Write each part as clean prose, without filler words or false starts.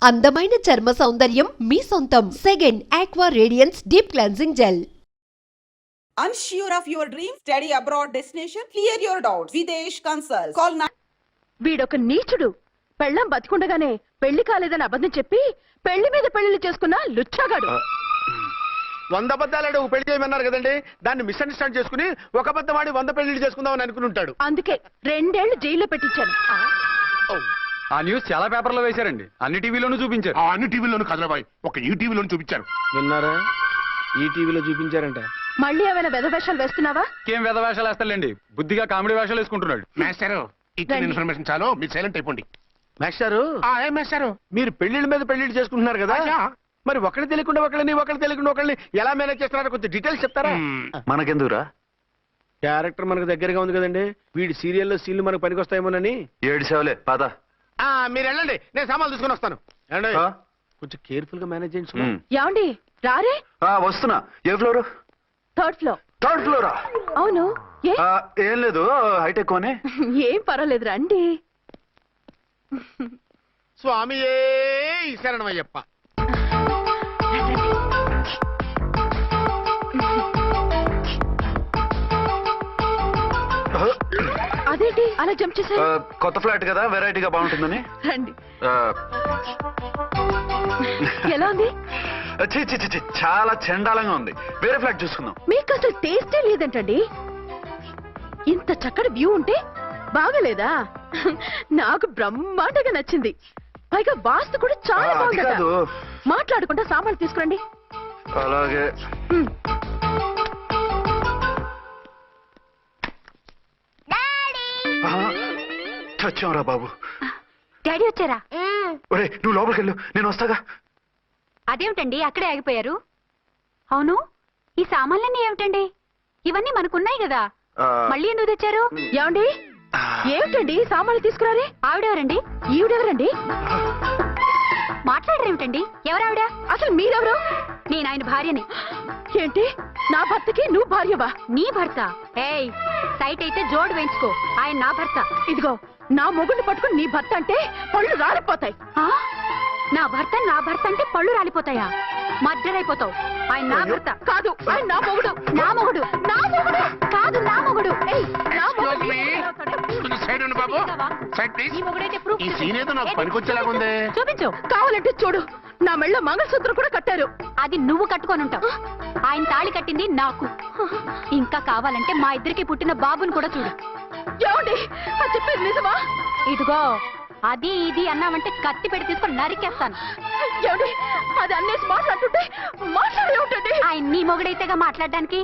అందమైన చర్మ సౌందర్యం మీ సొంతం. Second aqua radiance deep cleansing gel. Unsure of your dream? Study abroad destination? Clear your doubts. Videsh Consult. Call 9. వీడొక నీచుడు. పెళ్ళం బతికుండగానే పెళ్లి కాలేదని అబద్ధం చెప్పి పెళ్లి మీద పెళ్లిళ్ళు చేసుకున్న లుచ్చాగాడు. 100 అబద్ధాలు పెళ్లి చేయమన్నారు కదండి, దాన్ని మిస్అండర్స్టాండ్ చేసుకుని ఒక అబద్ధం ఆడి 100 పెళ్లి చేసుకుందామని అనుకుని ఉంటాడు. అందుకే 2 ఏళ్లు జైల్లో పెట్టించాను. ఆ న్యూస్ చాలా పేపర్లో వేశారండి, అన్ని టీవీలోనూ చూపించారు. అన్ని టీవీలోనూ కదలబాయ్, ఒక ఈ టీవీలోనూ చూపించారు. విన్నారా? ఈ టీవీలో చూపించారంట. మళ్ళీ ఏమైనా వెధవేషాలు వేస్తున్నావా? ఏం వేద వేషాలు వేస్తాడండి, బుద్ధిగా కామెడీ వేషాలు వేసుకుంటున్నాడు. మాస్టారు ఇచ్చిన ఇన్ఫర్మేషన్ చాలు, మీరు సైలెంట్ అయిపోండి. మాస్టారు, ఏం మాస్టారు? మీరు పెళ్లిళ్ళ మీద పెళ్లిళ్ళు చేసుకుంటున్నారు కదా, మరి ఒకళ్ళు తెలియకుండా ఒకళ్ళని తెలియకుండా ఒకళ్ళని ఎలా మేనేజ్ చేస్తున్నారో కొంచెం డీటెయిల్స్ చెప్తారా? మనకెందుకురా? క్యారెక్టర్ మనకు దగ్గరగా ఉంది కదండి, వీడి సీరియల్లో సీన్లు మనకు పనికొస్తాయేమోనని. 7 సేవలే పద. మీరు వెళ్ళండి, నేను సామాన్లు తీసుకుని వస్తాను. వెళ్ళండి. కొంచెం కేర్ఫుల్ గా మేనేజ్ చేయండి. ఏమండి రారే? వస్తున్నా. ఏ ఫ్లోర్? 3rd floor. 3rd ఫ్లోరా? అవును. ఏం లేదు, హైటెక్ అని. ఏం పర్వాలేదు రండి. స్వామియే శరణమయ్యప్ప. అదేంటి అలా జంప్ చేశారు? కొత్త ఫ్లాట్ కదా, వెరైటీగా బాగుంటుందని. రండి. ఆ, ఎలా ఉంది? ఛీ, ఛీ, ఛీ, ఛీ, చాలా చండాలంగా ఉంది. వేరే ఫ్లాట్ చూసుకుందాం. మీకు అసలు టేస్టే లేదంటండి. ఇంత చక్కటి వ్యూ ఉంటే బాగలేదా? నాకు బ్రహ్మాండంగా నచ్చింది. పైగా వాస్తు కూడా చాలా అది బాగుంది. కాదు. మాట్లాడకుండా సామాన్లు తీసుకురండి. అలాగే. చచ్చాంరా బాబు. డాడీ వచ్చారా? ఒరే, నువ్వు లోపలికి వెళ్ళు, నేను వస్తాగా. అదేమిటండి అక్కడే ఆగిపోయారు? అవును, ఈ సామాన్లన్నీ ఏమిటండి? ఇవన్నీ మనకున్నాయి కదా, మళ్ళీ ఎందుకు తెచ్చారు? ఏమండి, ఏమిటండి సామాన్లు తీసుకురారే? ఆవిడెవరండి? ఈవిడెవరండి? మాట్లాడరేమిటండి? ఎవరావిడ? అసలు మీరెవరు? నేను ఆయన భార్యని. ఏంటి, నా భర్తకి నువ్వు భార్యవా? నీ భర్త? ఏయ్, సైట్ అయితే జోడు వేయించుకో, ఆయన నా భర్త. ఇదిగో, నా మొగుడిని పట్టుకుని నీ భర్త అంటే పళ్ళు రాలిపోతాయి. నా భర్త అంటే పళ్ళు రాలిపోతాయా? మధ్యరైపోతావు. ఆయన నా భర్త కాదు, ఆయన నా మొగుడు. నా మొగుడు కాదు, నా మొగుడు. బాబు సైడ్ ప్లీజ్. ఈ సీన్ ఏదో నాకు పనికొచ్చేలాగా ఉంది. చూపించు. కావాలంటే చూడు, నా మెళ్ళ మంగళసూత్రం కూడా కట్టారు. అది నువ్వు కట్టుకొని ఉంటావు. ఆయన తాళి కట్టింది నాకు. ఇంకా కావాలంటే మా ఇద్దరికి పుట్టిన బాబుని కూడా చూడు. ఏమండి, అది చెప్పేది నిజమా? ఇదిగో, అది ఇది అన్నామంటే కత్తి పెట్టి తీసుకొని నరికేస్తాను. ఏమండి, అది అన్నేసి మాట్లాడుతుంటే మాట్లాడే ఉంటుంది. ఆయన నీ మొగుడైతేగా మాట్లాడడానికి.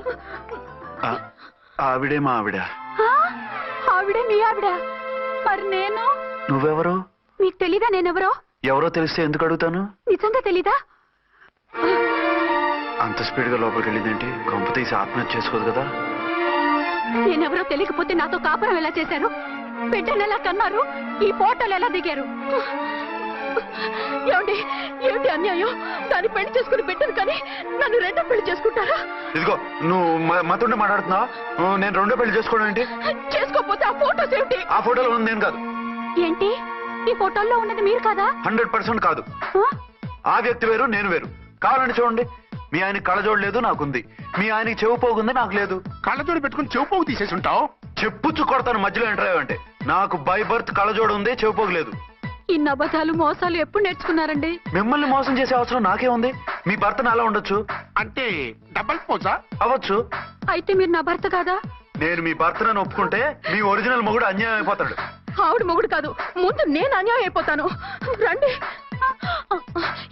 ఆవిడే మా ఆవిడ. ఆవిడే మీ ఆవిడ? మరి నేను? నువ్వెవరు? మీకు తెలీదా నేనెవరో? ఎవరో తెలిస్తే ఎందుకు అడుగుతాను? నిజంగా తెలీదా? అంత స్పీడ్ గా లోపలికి వెళ్ళిందేంటి? కొంప తీసి ఆత్మహత్య చేసుకోదు కదా? నేనెవరో తెలియకపోతే నాతో కాపురం ఎలా చేశారు? బిడ్డను ఎలా కన్నారు? ఈ ఫోటోలు ఎలా దిగారు? ఏమండి, ఏమిటి అన్యాయం? దాన్ని పెళ్లి చేసుకుని బిడ్డను కానీ నన్ను 2వ పెళ్లి చేసుకుంటారా? ఇదిగో, నువ్వు మాతోనే మాట్లాడుతున్నావు. నేను 2వ పెళ్లి చేసుకోవడం ఏంటి? చేసుకోకపోతే ఆ ఫోటోస్ ఏమిటి? ఆ ఫోటోలో ఉంది నేను కాదు. ఏంటి, ఈ ఫోటోల్లో ఉన్నది మీరు కాదా? 100% కాదు. ఆ వ్యక్తి వేరు, నేను వేరు. కావాలంటే చూడండి, మీ ఆయనకి కళ్ళజోడు లేదు, నాకుంది. మీ ఆయనకి చెవు పోగుంది, నాకు లేదు. కళ్ళజోడు పెట్టుకుని చెవు పోగు తీసేసి ఉంటావు. చెప్పుచ్చు కొడతాను మధ్యలో ఎంటర్ అయ్యావంటే. నాకు బై బర్త్ కళ్ళజోడు ఉంది, చెవు పోగు లేదు. ఇన్ని అబద్ధాలు మోసాలు ఎప్పుడు నేర్చుకున్నారండి? మిమ్మల్ని మోసం చేసే అవసరం నాకే ఉంది. మీ భర్తను అలా ఉండొచ్చు. అంటే డబల్ పోజా? అవ్వచ్చు. అయితే మీరు నా భర్త కాదా? నేను మీ భర్తను ఒప్పుకుంటే మీ ఒరిజినల్ మొగుడు అన్యాయం అయిపోతాడు. ఆవిడ మొగుడు కాదు, ముందు నేను అన్యాయం అయిపోతాను. రండి.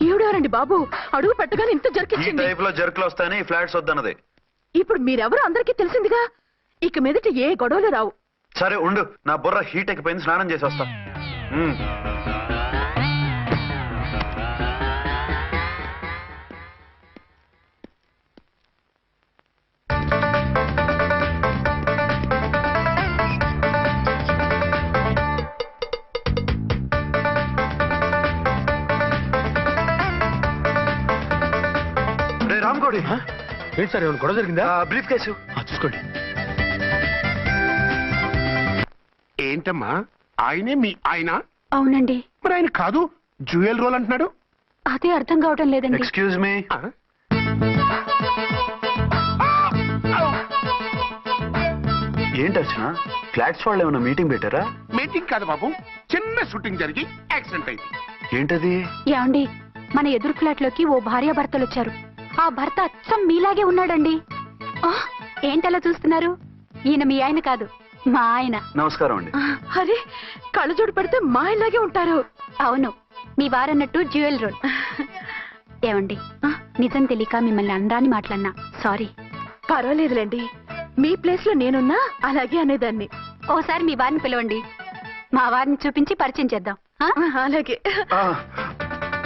ఈవిడెవరండి బాబు? అడుగు పెట్టగానే ఇంత ఈ జరికిచ్చింది. టైప్ లో జర్కులు వస్తాయని ఈ ఫ్లాట్స్ వద్దన్నది. ఇప్పుడు మీరెవరో అందరికీ తెలిసిందిగా, ఇక మీదట ఏ గొడవలు రావు. సరే ఉండు, నా బుర్ర హీట్ ఎక్కిపోయింది, స్నానం చేసి వస్తా. రామ్కోడి, ఏంటి సార్, ఏమైనా గొడవ జరిగిందా? బ్రీఫ్ కేసు చూసుకోండి. ఏంటమ్మా, ఆయనే మీ ఆయన? అవునండి. మరి ఆయన కాదు, జ్యువెల్ రోల్ అంటున్నాడు. అదే అర్థం కావటం లేదండి. Excuse me. ఆ? ఏంటి అర్చన, ఫ్లాట్స్ వాళ్ళు ఏమైనా మీటింగ్ పెట్టారా? మీటింగ్ కాదు బాబు, చిన్న షూటింగ్ జరిగి యాక్సిడెంట్ అయింది. ఏంటది? ఏమండి, మన ఎదురు ఫ్లాట్ లోకి ఓ భార్యాభర్తలు వచ్చారు. ఆ భర్త అచ్చం మీలాగే ఉన్నాడండి. ఆ, ఏంటలా చూస్తున్నారు? ఈయన మీ ఆయన కాదు, మా ఆయన. నమస్కారం అండి. అరే, కళ్ళజోడు పెడితే మా ఆయనలాగే ఉంటారు. అవును, మీ వారన్నట్టు జ్యువెల్ రోల్. ఏమండి, నిజం తెలియక మిమ్మల్ని అందాన్ని మాట్లాడినా సారీ. పర్వాలేదులేండి, మీ ప్లేస్ లో నేనున్నా అలాగే అనేదాన్ని. ఓసారి మీ వారిని పిలవండి, మా వారిని చూపించి పరిచయం చేద్దాం. అలాగే. ఆ,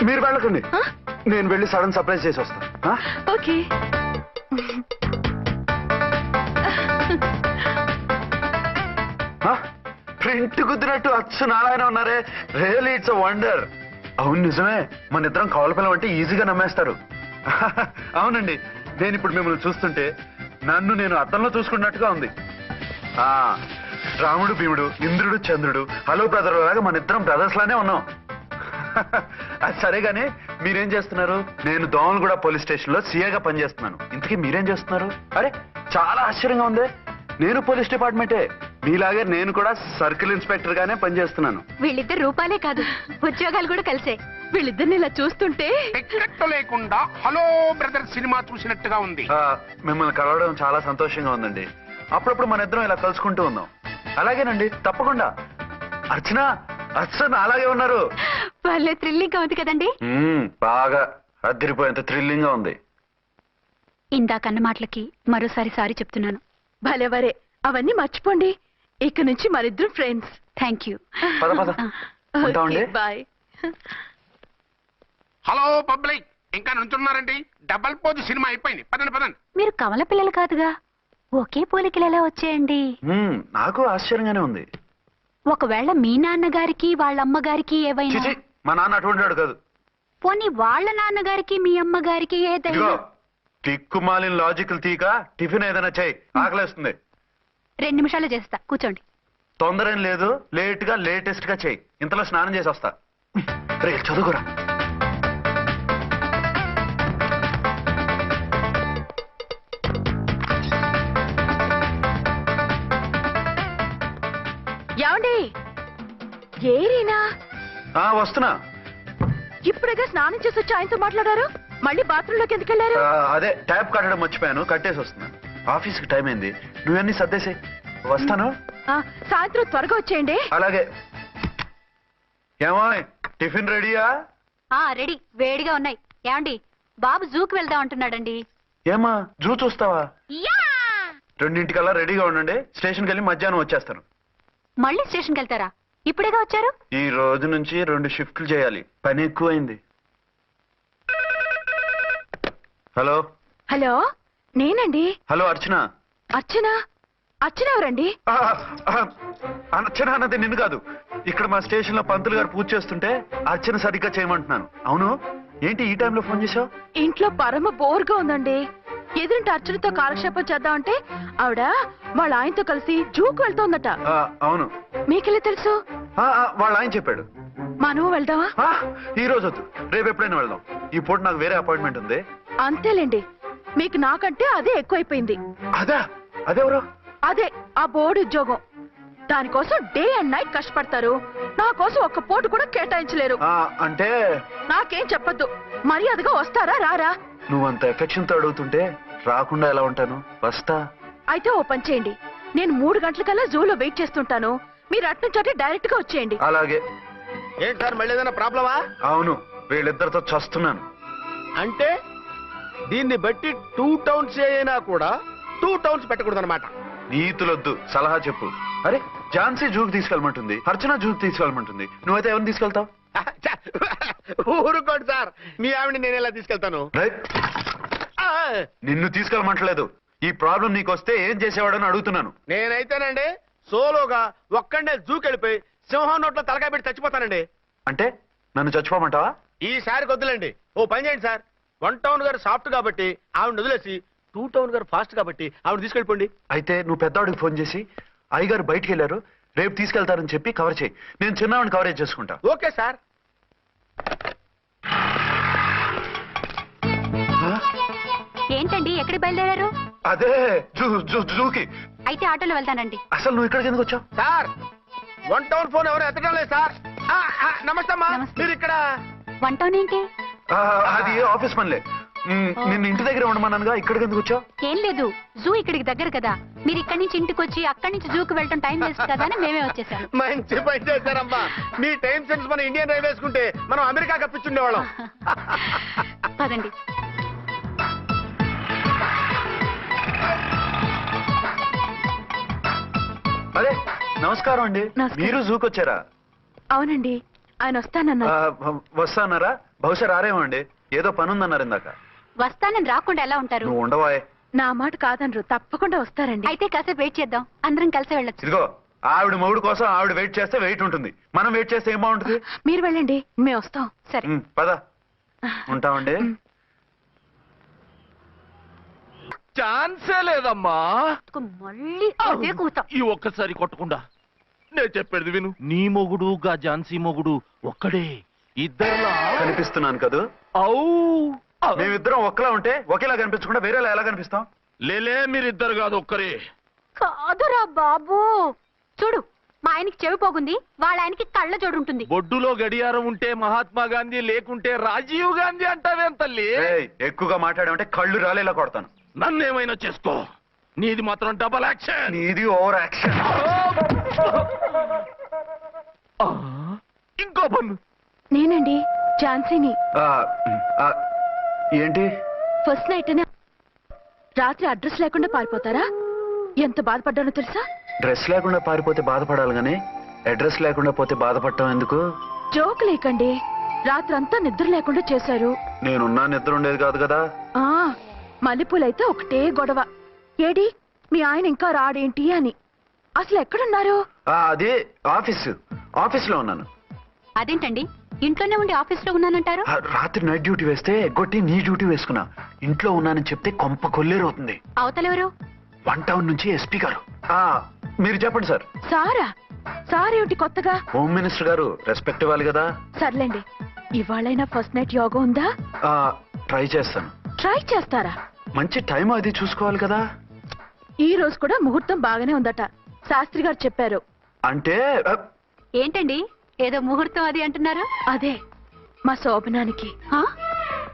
మీరు వెళ్ళకండి, నేను వెళ్ళి సడన్ సర్ప్రైజ్ చేసి వస్తాను. ఆ? ఓకే. ఆ? ప్రింట్ కుదిరినట్టు అచ్చు నారాయణ ఉన్నారే, రియల్లీ ఇట్స్ అ వండర్. అవును నిజమే, మన ఇద్దరం కవల పిల్లం అంటే ఈజీగా నమ్మేస్తారు. అవునండి, నేను ఇప్పుడు మిమ్మల్ని చూస్తుంటే నన్ను నేను అద్దంలో చూసుకున్నట్టుగా ఉంది. ఆ రాముడు భీముడు, ఇంద్రుడు చంద్రుడు, హలో బ్రదర్ లాగా మన ఇద్దరం బ్రదర్స్ లానే ఉన్నాం. అది సరే గానీ మీరేం చేస్తున్నారు? నేను దోమలగూడ పోలీస్ స్టేషన్ లో సీఏగా పనిచేస్తున్నాను. ఇంతకీ మీరేం చేస్తున్నారు? అరే చాలా ఆశ్చర్యంగా ఉంది, నేను పోలీస్ డిపార్ట్మెంటే, మీలాగే నేను కూడా సర్కిల్ ఇన్స్పెక్టర్ గానే పనిచేస్తున్నాను. వీళ్ళిద్దరు రూపాలే కాదు, ఉద్యోగాలు కూడా కలిసే. వీళ్ళిద్దరిని ఇలా చూస్తుంటే టికెట్ లేకుండా హలో బ్రదర్ సినిమా చూసినట్టుగా ఉంది. మిమ్మల్ని కలవడం చాలా సంతోషంగా ఉందండి. అప్పుడప్పుడు మన ఇద్దరం ఇలా కలుసుకుంటూ ఉందాం. అలాగేనండి, తప్పకుండా. అర్చన, అర్చన అలాగే ఉన్నారు. వాళ్ళే థ్రిల్లింగ్ గా ఉంది కదండి. బాగా అదిరిపోయేంత థ్రిల్లింగ్ గా ఉంది. ఇందాకన్న మాటలకి మరోసారి సారీ చెప్తున్నాను. భలేవరే, అవన్నీ మర్చిపోండి. ఇక నుంచి మరిద్దరు ఫ్రెండ్స్. Thank you. పద పద, ఉంటామండి. బాయ్. హలో పబ్లిక్, ఇంకా నుంచున్నారండి? డబల్ పోజ్ సినిమా అయిపోయింది, పదండి పదండి. మీరు కమల పిల్లలు కాదుగా, ఒకే పోలికలు ఎలా వచ్చేయండి? నాకు ఆశ్చర్యంగానే ఉంది. ఒకవేళ మీ నాన్నగారికి వాళ్ళ అమ్మగారికి ఏవైనా, చిచి, మా నాన్న అటువంటి వాడు కాదు. పోనీ వాళ్ళ నాన్నగారికి మీ అమ్మగారికి ఏదైనా. ఇదిగో టిక్కుమాలిన లాజికల్ తీక, టిఫిన్ ఏదైనా చేయి, ఆకలేస్తుంది. 2 నిమిషాలు చేస్తా, కూర్చోండి. తొందర ఏం లేదు, లేట్ గా లేటెస్ట్ గా చేయి. ఇంతలో స్నానం చేసి వస్తా. రే చదువుకురా. ఏమండి, ఏరీనా? వస్తున్నా. ఇప్పుడేగా స్నానం చేసి వచ్చి ఆయనతో మాట్లాడారు, మళ్ళీ బాత్రూమ్ లోకి ఎందుకు వెళ్ళారు? అదే ట్యాప్ కట్టడం మర్చిపోయాను, కట్టేసి వస్తున్నా. ఆఫీస్ కి టైం అయింది, నువ్వన్నీ సర్దేసి వస్తాను. సాయంత్రం త్వరగా వచ్చేయండి. అలాగే. ఏమో టిఫిన్ రెడీయా? రెడీ, వేడిగా ఉన్నాయి. ఏమండి, బాబు జూకి వెళ్దాం అంటున్నాడండి. ఏమా జూ చూస్తావా? 2:00కల్లా రెడీగా ఉండండి, స్టేషన్కి వెళ్ళి మధ్యాహ్నం వచ్చేస్తాను. మళ్ళీ స్టేషన్కి వెళ్తారా? ఇప్పుడేగా వచ్చారు. ఈ రోజు నుంచి 2 షిఫ్ట్లు చేయాలి, పని ఎక్కువైంది. హలో. హలో, నేనండి. హలో అర్చన. అర్చన? అర్చన ఎవరండి? అర్చన అన్నది నిన్ను కాదు. ఇక్కడ మా స్టేషన్ లో పంతులు గారు పూజ చేస్తుంటే అర్చన సరిగ్గా చేయమంటున్నాను. అవును, ఏంటి ఈ టైంలో ఫోన్ చేశావు? ఇంట్లో పరమ బోర్గా ఉందండి. ఎదుంటి అర్చనతో కాలక్షేపం చేద్దామంటే ఆవిడ వాళ్ళ ఆయనతో కలిసి జూకు వెళ్తోందట. అవును. మీకెళ్ళి తెలుసు? వాళ్ళ ఆయన చెప్పాడు. మనం వెళ్దామా? ఈ రోజు వద్దు, రేపు ఎప్పుడైనా వెళ్దాం. ఈ పూట నాకు వేరే అపాయింట్మెంట్ ఉంది. అంతేలేండి, మీకు నాకంటే అదే ఎక్కువైపోయింది. అదెవరు? అదే ఆ బోర్డు ఉద్యోగం. దానికోసం డే అండ్ నైట్ కష్టపడతారు, నా కోసం ఒక్క పూట కూడా కేటాయించలేరు. అంటే నాకేం చెప్పొద్దు, మర్యాదగా వస్తారా రారా? నువ్వంత ఎఫెక్షన్ తో అడుగుతుంటే రాకుండా ఎలా ఉంటాను, వస్తా. అయితే ఓ పని చేయండి, నేను 3 గంటలకల్లా జూలో వెయిట్ చేస్తుంటాను, మీరు అట్నుంచి డైరెక్ట్ గా వచ్చేయండి. అలాగే. ఏంటి సార్, మళ్ళీ ఏదైనా ప్రాబ్లమా? అవును, వీళ్ళిద్దరితో చస్తున్నాను. అంటే దీన్ని బట్టి 2 టౌన్స్ అయినా కూడా 2 టౌన్స్ పెట్టకూడదు అనమాట. నీతులొద్దు, సలహా చెప్పు. అరే ఝాన్సీ జూకి తీసుకెళ్ళమంటుంది, అర్చన జూకి తీసుకెళ్ళమంటుంది, నువ్వైతే ఎవరిని తీసుకెళ్తావు? ఊరుకోండి సార్, మీ ఆవిడ నేను ఎలా తీసుకెళ్తాను? నిన్ను తీసుకెళ్ళమంటలేదు, ఈ ప్రాబ్లం నీకు వస్తే ఏం చేసేవాడని అడుగుతున్నాను. నేనైతేనండి సోలోగా ఒక్కడే జూకెళ్ళిపోయి సింహం నోట్లో తలకాయ పెట్టి చచ్చిపోతానండి. అంటే నన్ను చచ్చిపోమంటావా? ఈసారి వద్దులేండి, ఓ పని చేయండి సార్. 1 టౌన్ గారు సాఫ్ట్ కాబట్టి ఆవిడ వదిలేసి 2 టౌన్ గారు ఫాస్ట్ కాబట్టి ఆవిడ తీసుకెళ్ళిపోండి. అయితే నువ్వు పెద్దవాడికి ఫోన్ చేసి అయ్యగారు బయటికి వెళ్ళారు, రేపు తీసుకెళ్తారని చెప్పి కవర్ చేయి, నేను చిన్నవాడిని కవరేజ్ చేసుకుంటా. Okay sir. ఏంటండి ఎక్కడికి బయలుదేరారు? అదే జూకి. అయితే ఆటోలో వెళ్తానండి. అసలు నువ్వు ఇక్కడికి ఎందుకు వచ్చావు? సార్ 1 టౌన్ ఫోన్ ఎవరు ఎత్తడం లేదు సార్. నమస్తే అమ్మా. నమస్తే. మీరు ఇక్కడ వన్ టౌన్ ఏంటి? అది ఆఫీస్ పనిలే. నిన్ను ఇంటి దగ్గర ఉండమన్నానుగా, ఇక్కడికి ఎందుకు వచ్చావు? ఏం లేదు, జూ ఇక్కడికి దగ్గర కదా, మీరు ఇక్కడి నుంచి ఇంటికి వచ్చి అక్కడి నుంచి జూకి వెళ్ళటం టైం వేస్ట్ కదా అని మేమే వచ్చేసాం. మంచి పని చేశారమ్మా. మీ టైం సెన్స్ మన ఇండియన్ రైల్వేస్ కుంటే మనం అమెరికా కప్పించుండేవాళ్ళం. పదండి. అదే నమస్కారం అండి. నమస్కారం. మీరు జూకి వచ్చారా? అవునండి, ఆయన వస్తానన్నారు. వస్తాన్నారా? బహుశా రారేమో అండి, ఏదో పని ఉందన్నారు ఇందాక. వస్తానని రాకుండా ఎలా ఉంటారు? నువ్వు ఉండవాయే. నా మాట కాదనరు, తప్పకుండా వస్తారండి. అయితే కాసేపు వెయిట్ చేద్దాం, అందరం కలిసి వెళ్ళొచ్చు. ఇదిగో ఆవిడ మొగుడు కోసం ఆవిడ వెయిట్ చేస్తే వెయిట్ ఉంటుంది, మనం వెయిట్ చేస్తే ఏం బాగుంటుంది? మీరు వెళ్ళండి, మేము వస్తాం. సరే. పద ఉంటామండి. ఛాన్సే లేదమ్మా. మళ్ళీ అదే కూత. ఈ ఒక్కసారి కొట్టకుండా నేను చెప్పేది విను. నీ మొగుడు గా ఝాన్సీ మొగుడు ఒక్కడే, ఇద్దరులా కనిపిస్తున్నాను కదూ? ఔ మేమిద్దరం ఒక్కలా ఉంటే ఒకేలా కనిపించకుండా వేరేలా ఎలా కనిపిస్తాం? లేలే, మీరిద్దరు కాదు ఒక్కరే. కాదురా బాబు, చూడు మా ఆయనకి చెవి పోగుంది, వాళ్ళ ఆయనకి కళ్ళ జోడు ఉంటుంది. బొడ్డులో గడియారం ఉంటే మహాత్మా గాంధీ, లేకుంటే రాజీవ్ గాంధీ అంటావేం తల్లి? ఏయ్, ఎక్కువగా మాట్లాడామంటే కళ్ళు రాలేలా కొడతాను. నన్నేమైనా చేసుకో, నీది మాత్రం డబల్ యాక్షన్. నీది ఓవర్ యాక్షన్. ఇంకో పన్ను. నేనండి ఝాన్సీని. ఏంటి? ఫస్ట్ నైట్ అని రాత్రి అడ్రస్ లేకుండా పారిపోతారా? ఎంత బాధపడ్డానో తెలుసా? డ్రెస్ లేకుండా పారిపోతే బాధపడాలి గానీ అడ్రస్ లేకుండా పోతే బాధపడటం ఎందుకు? జోక్ లేకండి, రాత్రంతా నిద్ర లేకుండా చేశారు. నేనున్నా నిద్ర ఉండేది కాదు కదా. ఆ మల్లెపూలైతే ఒకటే గొడవ, ఏడి మీ ఆయన ఇంకా రాడేంటి అని. అసలు ఎక్కడున్నారు? అది ఆఫీస్లో ఉన్నాను. అదేంటండి, ఇంట్లోనే ఉండి ఆఫీస్ లో ఉన్నానంటారు? రాత్రి నైట్ డ్యూటీ వేస్తే ఎగ్గొట్టి నీ డ్యూటీ వేసుకున్నా. ఇంట్లో ఉన్నానని చెప్తే కొంప కొల్లేరవుతుంది. అవతలెవరు? 1 టౌన్ నుంచి ఎస్పీ గారు. మీరు చెప్పండి సార్. సారా? సారేమిటి కొత్తగా? హోమ్ మినిస్టర్ గారు, రెస్పెక్ట్ ఇవ్వాలి కదా. సర్లేండి, ఇవాళైనా ఫస్ట్ నైట్ యోగా ఉందా? ట్రై చేస్తాను. ట్రై చేస్తారా? మంచి టైం అది చూసుకోవాలి కదా. ఈ రోజు కూడా ముహూర్తం బాగానే ఉందట, శాస్త్రి గారు చెప్పారు. అంటే ఏంటండి ఏదో ముహూర్తం అది అంటున్నారు? అదే మా శోభనానికి.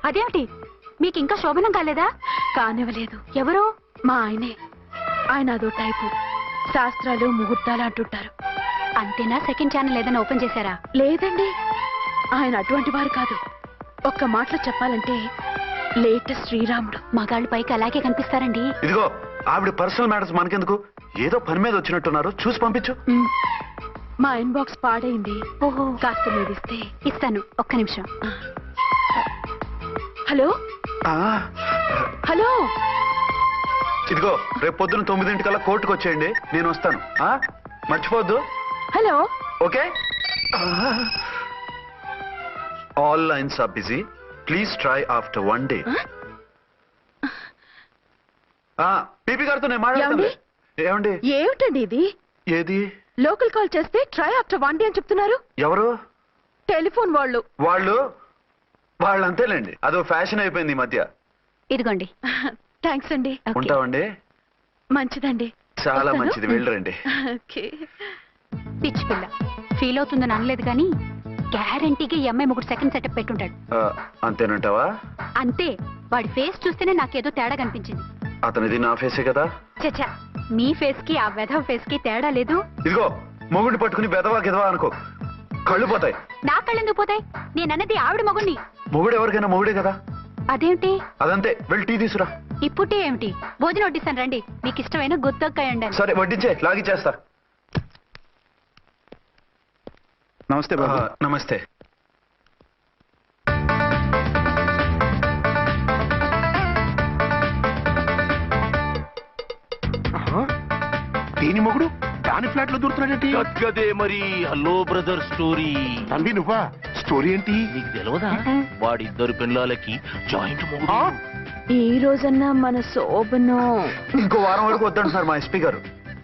అదేమిటి, మీకు ఇంకా శోభనం కాలేదా? కానివ్వలేదు. ఎవరు? మా ఆయనే. ఆయన అదో టైపు, శాస్త్రాలు ముహూర్తాలు అంటుంటారు. అంతేనా? సెకండ్ ఛానల్ ఏదైనా ఓపెన్ చేశారా? లేదండి, ఆయన అటువంటి వారు కాదు. ఒక్క మాటలో చెప్పాలంటే లేటెస్ట్ శ్రీరాముడు. మగాళ్ళు పైకి అలాగే కనిపిస్తారండి. ఇదిగో ఆవిడ పర్సనల్ మ్యాటర్స్ మనకెందుకు, ఏదో పని మీద వచ్చినట్టున్నారు, చూసి పంపించు. మా ఇన్బాక్స్ పాడైంది. ఓహో, కాస్త మీరు ఇస్తే. ఇస్తాను, ఒక్క నిమిషం. హలో హలో, ఇదిగో రేపు పొద్దున 9 కోర్టుకు వచ్చేయండి, నేను వస్తాను. మర్చిపోవద్దు. Hello. Okay. All lines are busy, please try after 1 day. PP గారితో నేను మాట్లాడతాను. ఏమండి? ఏమిటండి ఇది? ఏది? లోకల్ కాల్ చేస్తే ట్రై ఆఫ్టర్ 1 day అని చెప్తున్నారు. ఎవరు? టెలిఫోన్ వాళ్ళు. వాళ్ళు అంతేలేండి, అదో ఫ్యాషన్ అయిపోయింది ఈ మధ్య. ఇదిగోండి. థ్యాంక్స్ అండి. ఉంటామండి. మంచిదండి. చాలా మంచిది, వెళ్ళరండి. పిచ్చి పిల్ల ఫీల్ అవుతుందని అనలేదు కానీ గ్యారంటీగా ఈ అమ్మాయి 3 సెకండ్ సెటప్ పెట్టుంటాడు. అంతేనంటావా? అంతే, వాడి ఫేస్ చూస్తేనే నాకేదో తేడా కనిపించింది. అతనిది నా ఫేసే కదా. చచ్చా, మీ ఫేస్ కి ఆ వెధవ ఫేస్ కి తేడా లేదు. ఇదిగో మొగుడిని పట్టుకుని బెదవా గిదవా అనుకో, కళ్ళు పోతాయి. నా కళ్ళు ఎందుకు పోతాయి? నేనన్నది ఆవిడ మగుణ్ణి. మొగుడు ఎవరికైనా మొగుడే కదా. అదేమిటి? అదంతే, వెళ్ళి టీ తీసురా. ఇప్పుడే ఏమిటి? భోజనం వడ్డిస్తాను రండి, మీకు ఇష్టమైన గుత్తొక్కాయ ఉండాలి. సరే వడ్డించే, లాగిచ్చేస్తా. నమస్తే బాబు. నమస్తే. దీని మొగుడు దాని ఫ్లాట్ లో దూరుతున్నాడేంటి? గదే మరి. Hello brother story. తమ్మి నువ్వా? స్టోరీ ఏంటి? నీకు తెలియదా? వాడిద్దరు పిల్లలకి జాయింట్ మొగుడు. ఈ రోజన్నా మన శోభనం. ఇంకో వారం వరకు వద్దంటున్నారు మా ఎస్పీ గారు.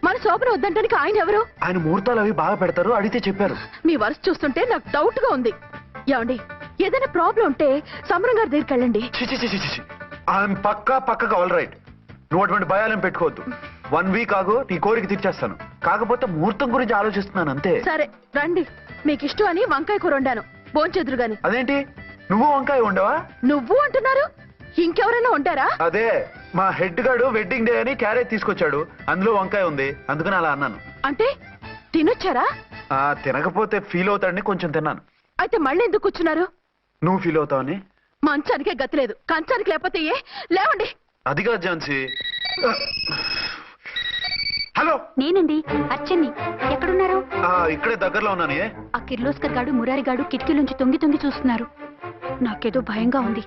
మన శోభనం వద్దంటానికి ఆయన ఎవరు? ఆయన ముహూర్తాలు అవి బాగా పెడతారు, అడిగితే చెప్పారు. మీ వరుస చూస్తుంటే నాకు డౌట్ గా ఉంది. ఏమండి, ఏదైనా ప్రాబ్లం ఉంటే సమరం గారి దగ్గరికి వెళ్ళండి. ఐఎమ్ పక్కగా ఆల్ రైట్. నువ్వు అటువంటి భయాలను పెట్టుకోవద్దు. 1 వీక్ ఆగు, నీ కోరిక తీర్చేస్తాను. కాకపోతే ముహూర్తం గురించి ఆలోచిస్తున్నాను అంతే. సరే రండి, మీకు ఇష్టం అని వంకాయ కూర వండాను, భోంచెదురు గాని. అదేంటి నువ్వు వంకాయ ఉండవా? నువ్వు అంటున్నారు, ఇంకెవరైనా ఉంటారా? అదే మా హెడ్ గాడు వెడ్డింగ్ డే అని క్యారేజ్ తీసుకొచ్చాడు, అందులో వంకాయ ఉంది, అందుకని అలా అన్నాను. అంటే తినొచ్చారా? తినకపోతే ఫీల్ అవుతాడని కొంచెం తిన్నాను. అయితే మళ్ళీ ఎందుకు కూర్చున్నారు? నువ్వు ఫీల్ అవుతావని. మంచానికే గతి లేదు, కంచానికి లేకపోతే ఏ? లేవండి. అది కాదు ఝాన్సీ. హలో, నేనండి అచ్చన్ని. ఎక్కడున్నారు? ఇక్కడే దగ్గరలో ఉన్నాను. ఆ కిర్లోస్కర్ గాడు మురారి గాడు కిటికీలోంచి తొంగి తొంగి చూస్తున్నారు. నాకేదో భయంగా ఉంది.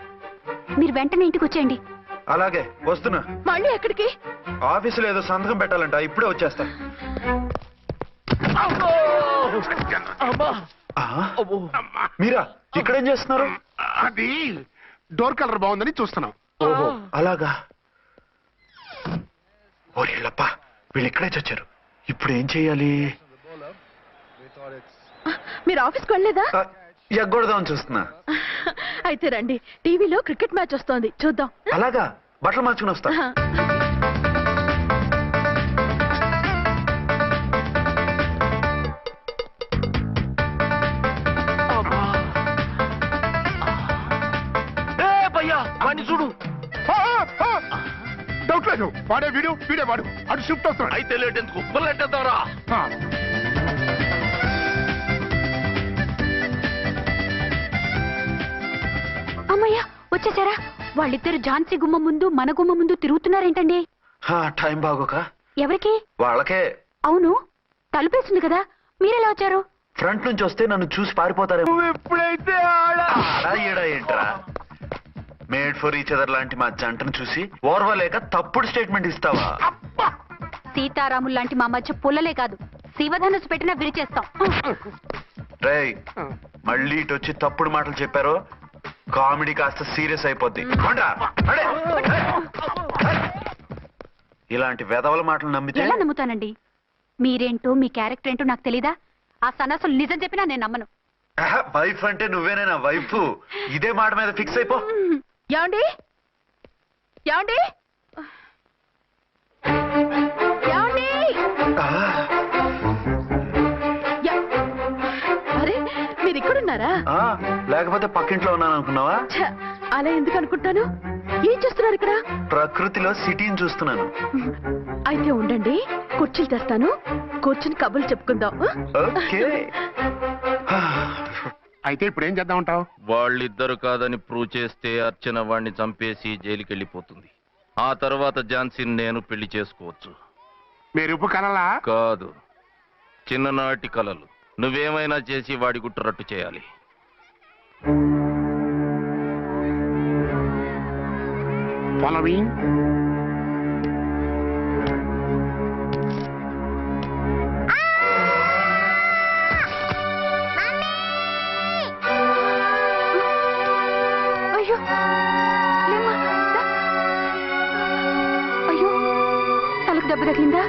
మీరు వెంటనే ఇంటికి వచ్చేయండి. అలాగే వస్తున్నా. మళ్ళీ ఎక్కడికి? ఆఫీసులో ఏదో సంతకం పెట్టాలంట, ఇప్పుడే వచ్చేస్తా. మీరా ఇక్కడేం చేస్తున్నారు? అది డోర్ కలర్ బాగుందని చూస్తున్నాం. ఓహో అలాగా. ఓరేళ్ళప్ప, వీళ్ళు ఇక్కడే చచ్చారు. ఇప్పుడు ఏం చెయ్యాలి? మీరు ఆఫీస్కి వెళ్ళలేదా? ఎగ్గొడదామని చూస్తున్నా. అయితే రండి, టీవీలో క్రికెట్ మ్యాచ్ వస్తోంది, చూద్దాం. అలాగా, బట్టలు మార్చుకుని వస్తా. చూడు, డౌట్ లేదు, వాడే వీడే వాడు. అటు షిఫ్ట్ వస్తున్నాడు. అయితే లేట్ ఎందుకు, బుల్లెట్టేద్దాంరా. అమ్మయ్యా వచ్చేసారా? వాళ్ళిద్దరు ఝాన్సీ గుమ్మ ముందు మన గుమ్మ ముందు తిరుగుతున్నారేంటండి? టైం బాగోక. ఎవరికి? వాళ్ళకే. అవును, తలుపేసింది కదా, మీరెలా వచ్చారు? ఫ్రంట్ నుంచి వస్తే నన్ను చూసి పారిపోతారేమో. ఎప్పుడైతే ఏంట్రా, మేడ్ ఫర్ ఈచ్ అదర్ లాంటి మా జంటను చూసి ఓర్వలేక తప్పుడు స్టేట్మెంట్ ఇస్తావా? సీతారాములు లాంటి మా మధ్య పుల్లలే కాదు, శివధనుసు పెట్టినా విరిచేస్తాం. రేయ్, మళ్ళీ ఇటు వచ్చి తప్పుడు మాటలు చెప్పారో కామెడీ కాస్త సీరియస్ అయిపోద్ది. ఇలాంటి వెధవల మాటలు నమ్మితే ఎలా నమ్ముతానండి? మీరేంటో మీ క్యారెక్టర్ ఏంటో నాకు తెలీదా? ఆ సన్నాసులు నిజం చెప్పినా నేను నమ్మను. వైఫ్ అంటే నువ్వేనే నా వైఫ్. ఇదే మాట మీద ఫిక్స్ అయిపో. ఏమండి ఏమండి ఏమండి? అరే మీరు ఇక్కడున్నారా? లేకపోతే పక్కింట్లో ఉన్నాను అనుకున్నావా? అలా ఎందుకు అనుకుంటాను? ఏం చేస్తున్నారు ఇక్కడ? ప్రకృతిలో సిటీని చూస్తున్నాను. అయితే ఉండండి, కుర్చీలు తెస్తాను, కూర్చుని కబుర్లు చెప్పుకుందాం. ఓకే. అయితే ఇప్పుడు ఏం చేద్దాం అంటావు? వాళ్ళిద్దరు కాదని ప్రూవ్ చేస్తే అర్చన వాణ్ణి చంపేసి జైలుకి వెళ్ళిపోతుంది. ఆ తర్వాత ఝాన్సీని నేను పెళ్లి చేసుకోవచ్చు. మీరు ఉప్పు కలలా? కాదు, చిన్ననాటి కలలు. నువ్వేమైనా చేసి వాడి గుట్టు రట్టు చేయాలి. ఫాలోయింగ్. అయ్యో లేమ్మా, దా. అయ్యో తలకు దెబ్బ తగిలిందా?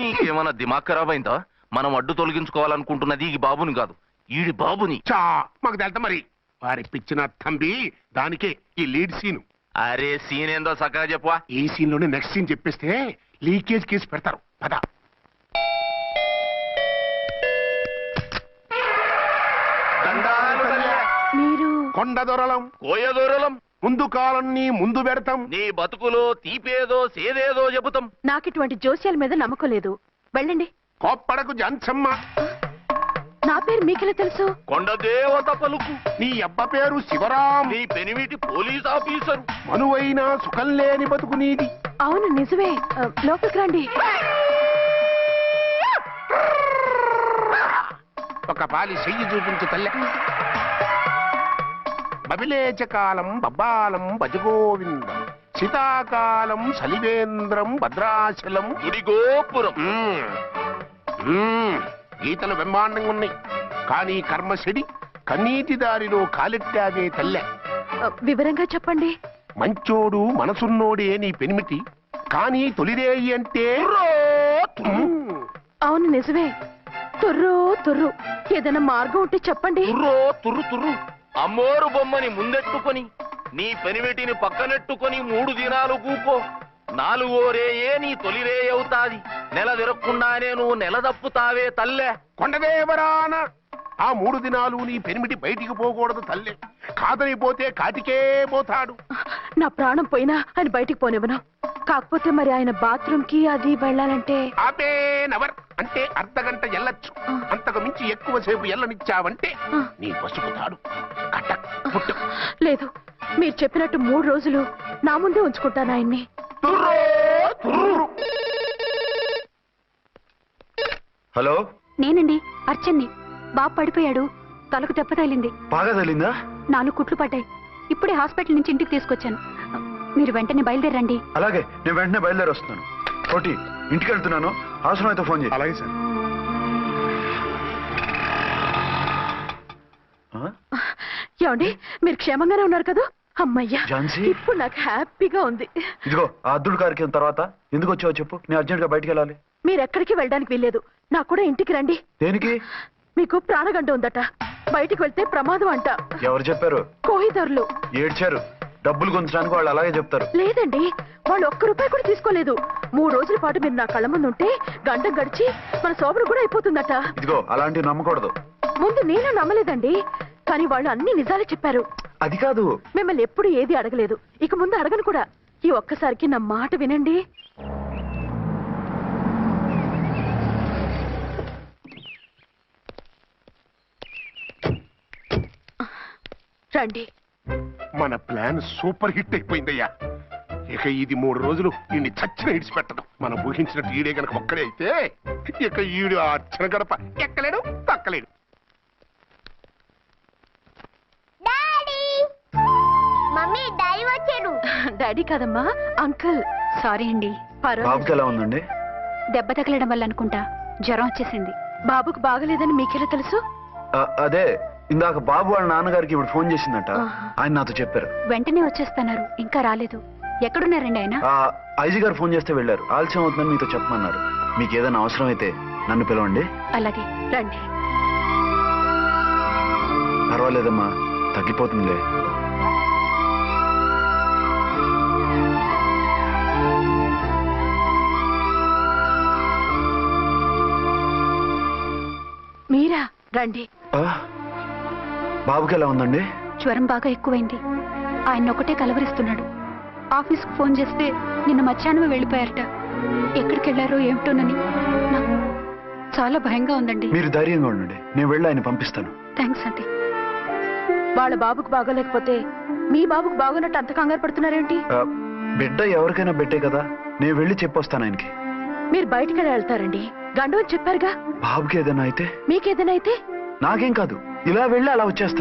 నీకేమన్నా దిమాగ్ ఖరాబ్ అయిందా? మనం అడ్డు తొలగించుకోవాలనుకుంటున్నది ఈ బాబుని కాదు, ఈడి బాబుని. చా మాకు తెలుతా మరి. వారి పిచ్చిన తంబి, దానికే ఈ లీడ్ సీన్. అరే సీన్ ఏందో చక్కగా చెప్పవా? ఈ సీన్ లోనే నెక్స్ట్ సీన్ చెప్పేస్తే లీకేజ్ కేసు పెడతారు. పద. మీరు కొండ దొరలం, కోయ దూరలం, ముందు కాలన్నీ ముందు పెడతాం. నీ బతుకులో తీపేదో సేదేదో చెబుతాం. నాకు ఇటువంటి జోస్యాల మీద నమ్మకం లేదు, వెళ్ళండి. కోప్పడకు జంచమ్మ. నా పేరు మీకెలా తెలుసు? కొండ దేవత పలుకు. నీ అబ్బ పేరు శివరాం. నీ పెనిమిటి పోలీస్ ఆఫీసరు. మనువైన సుఖం లేని బతుకు నీది. అవును నిజమే, లోపలికి రండి. ఒక పాలి చెయ్యి చూపించు తల్లె. బబిలేచకాలం బబ్బాలం భజగోవిందం, శీతాకాలం సలివేంద్రం భద్రాచలం. గుడి గోపురం. గీతలు బ్రహ్మాండంగా ఉన్నాయి, కానీ కర్మ చెడి కన్నీటి దారిలో కాలెట్టావే తల్లె. వివరంగా చెప్పండి. మంచోడు మనసున్నోడే నీ పెనిమిటి, కానీ తొలిరేయి అంటే అవును నిజమే, తుర్రు తుర్రు ఏదైనా మార్గం ఉంటే చెప్పండి. తుర్రో తుర్రు తుర్రు అమ్మోరు బొమ్మని ముందెట్టుకొని నీ పెనిమిటిని పక్కనెట్టుకొని 3 దినాలు కూకో. 4వ రేయే నీ తొలి రే అవుతాది. నెల తిరగకుండానే నువ్వు నెల తప్పుతావే తల్లే. కొండదేవరాన ఆ 3 దినాలు నీ పెనిమిటి బయటికి పోకూడదు తల్లి. కాదని పోతే కాటికే పోతాడు. నా ప్రాణం పోయినా ఆయన బయటికి పోనివ్వను. కాకపోతే మరి ఆయన బాత్రూమ్ కి అది వెళ్ళాలంటే ఆపేనవర్ అంటే అర్ధగంట ఎల్లొచ్చు. అంతకు మించి ఎక్కువసేపు ఎల్లనిచ్చావంటే నీ పసుపుతాడు కట్టక్ పుట్టు. లేదు, మీరు చెప్పినట్టు 3 రోజులు నా ముందే ఉంచుకుంటాను ఆయన్ని. తుర్రో తుర్రు. హలో, నేనండి, అర్చన్ని. బాబు పడిపోయాడు, తలకు దెబ్బ తగిలింది. బాగా తగిలిందా? 4 కుట్లు పడ్డాయి. ఇప్పుడే హాస్పిటల్ నుంచి ఇంటికి తీసుకొచ్చాను. మీరు వెంటనే బయలుదేరండి. అలాగే, నేను వెంటనే బయలుదేరి వస్తున్నాను. కోటి, ఇంటికి వెళ్తున్నాను. అవసరం అయితే ఫోన్ చేయి. అలాగే సార్. ఏమండి, మీరు క్షేమంగానే ఉన్నారు కదా? అమ్మయ్యా, ఝాన్సీ? ఇప్పుడు నాకు హ్యాపీగా ఉంది. ఇదిగో ఆ అద్దుడు కార్యక్రమం తర్వాత ఎందుకు వచ్చావో చెప్పు. నేను అర్జెంట్ గా బయటికి వెళ్ళాలి. మీరు ఎక్కడికి వెళ్ళడానికి వీల్లేదు. నాకు కూడా ఇంటికి రండి. దేనికి? మీకు ప్రాణగంట ఉందట. బయటికి వెళ్తే ప్రమాదం అంట. ఎవరు చెప్పారు? కోహిదర్లు ఏడ్చారు. డబ్బులు గుంచడానికి వాళ్ళు అలాగే చెప్తారు. లేదండి, వాళ్ళు ₹1 కూడా తీసుకోలేదు. 3 రోజుల పాటు మీరు నా కళ్ళ ముందు ఉంటే గంట గడిచి మన శోభను కూడా అయిపోతుందట. ఇదిగో అలాంటివి నమ్మకూడదు. ముందు నేను నమ్మలేదండి, కానీ వాళ్ళు అన్ని నిజాలే చెప్పారు. అది కాదు. మిమ్మల్ని ఎప్పుడు ఏది అడగలేదు, ఇక ముందు అడగను కూడా. ఈ ఒక్కసారికి నా మాట వినండి. రండి. మన ప్లాన్ సూపర్ హిట్ అయిపోయిందయ్యా. ఇక ఇది 3 రోజులు ఈయన్ని చచ్చిన ఇడిచిపెట్టడం. మనం ఊహించినట్టు ఈడే గనక ఒక్కడే అయితే ఇక ఈడు ఆ అర్చన గడప ఎక్కలేడు తక్కలేడు. మమ్మీ డాడీ వచ్చాడు. డాడీ కాదమ్మా, అంకుల్. సారీ అండి. బాబుకి ఎలా ఉందండి? దెబ్బ తగలడం వల్ల అనుకుంటా జ్వరం వచ్చేసింది. బాబుకు బాగలేదని మీకెలా తెలుసు? అదే ఇందాక బాబు వాళ్ళ నాన్నగారికి ఇప్పుడు ఫోన్ చేసిందట. ఆయన నాతో చెప్పారు. వెంటనే వచ్చేస్తున్నారు, ఇంకా రాలేదు. ఎక్కడున్నారండి ఆయన? ఐజీ గారు ఫోన్ చేస్తే వెళ్ళారు. ఆలస్యం అవుతుందని మీతో చెప్పమన్నారు. మీకు ఏదైనా అవసరం అయితే నన్ను పిలవండి. అలాగే, రండి. పర్వాలేదమ్మా, తగ్గిపోతుందిలే. మీరా? రండి. బాబుకి ఎలా ఉందండి? జ్వరం బాగా ఎక్కువైంది. ఆయన ఒకటే కలవరిస్తున్నాడు. ఆఫీస్కు ఫోన్ చేస్తే నిన్న మధ్యాహ్నమే వెళ్ళిపోయారట. ఎక్కడికి వెళ్ళారో ఏమిటోనని నాకు చాలా భయంగా ఉందండి. మీరు ధైర్యంగా ఉండండి, నేను వెళ్ళి ఆయన పంపిస్తాను. థ్యాంక్స్ అండి. వాళ్ళ బాబుకు బాగోలేకపోతే మీ బాబుకు బాగోనట్టు అంత కంగారు పడుతున్నారేంటి? బిడ్డ ఎవరికైనా బిడ్డే కదా, నేను వెళ్ళి చెప్పొస్తాను ఆయనకి. మీరు బయటికి వెళ్తారండి, గండు అని చెప్పారుగా. బాబుకి ఏదైనా అయితే? మీకేదైనా అయితే? నాకేం కాదు, ఇలా వెళ్ళి అలా వచ్చేస్తాను.